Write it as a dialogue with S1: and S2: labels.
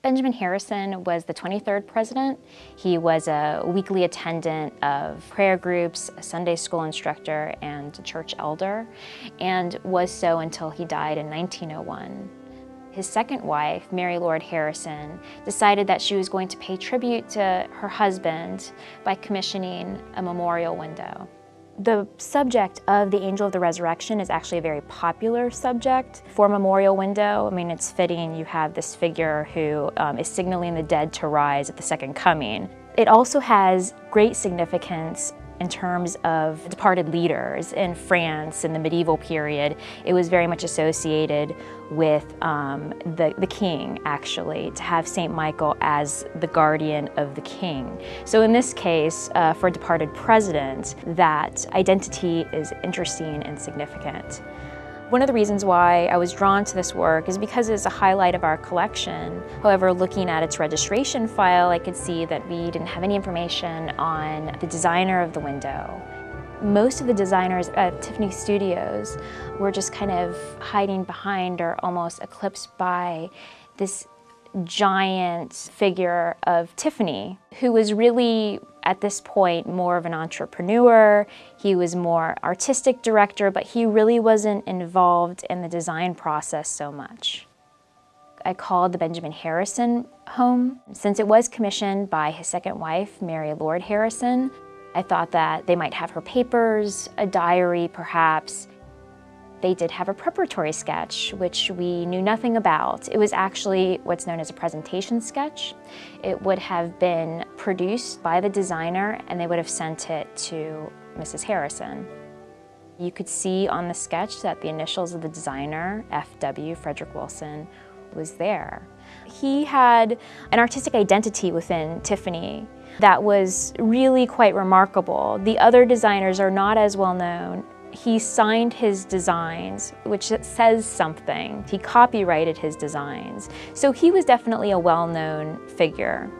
S1: Benjamin Harrison was the 23rd president. He was a weekly attendant of prayer groups, a Sunday school instructor, and a church elder, and was so until he died in 1901. His second wife, Mary Lord Harrison, decided that she was going to pay tribute to her husband by commissioning a memorial window. The subject of the Angel of the Resurrection is actually a very popular subject for a memorial window. I mean, it's fitting you have this figure who is signaling the dead to rise at the second coming. It also has great significance in terms of departed leaders in France in the medieval period. It was very much associated with the king, actually, to have St. Michael as the guardian of the king. So in this case, for a departed president, that identity is interesting and significant. One of the reasons why I was drawn to this work is because it's a highlight of our collection. However, looking at its registration file, I could see that we didn't have any information on the designer of the window. Most of the designers at Tiffany Studios were just kind of hiding behind or almost eclipsed by this giant figure of Tiffany, who was really, at this point, more of an entrepreneur. He was more artistic director, but he really wasn't involved in the design process so much. I called the Benjamin Harrison home. Since it was commissioned by his second wife, Mary Lord Harrison, I thought that they might have her papers, a diary perhaps. They did have a preparatory sketch, which we knew nothing about. It was actually what's known as a presentation sketch. It would have been produced by the designer, and they would have sent it to Mrs. Harrison. You could see on the sketch that the initials of the designer, F.W. Frederick Wilson, was there. He had an artistic identity within Tiffany that was really quite remarkable. The other designers are not as well known. He signed his designs, which says something. He copyrighted his designs. So he was definitely a well-known figure.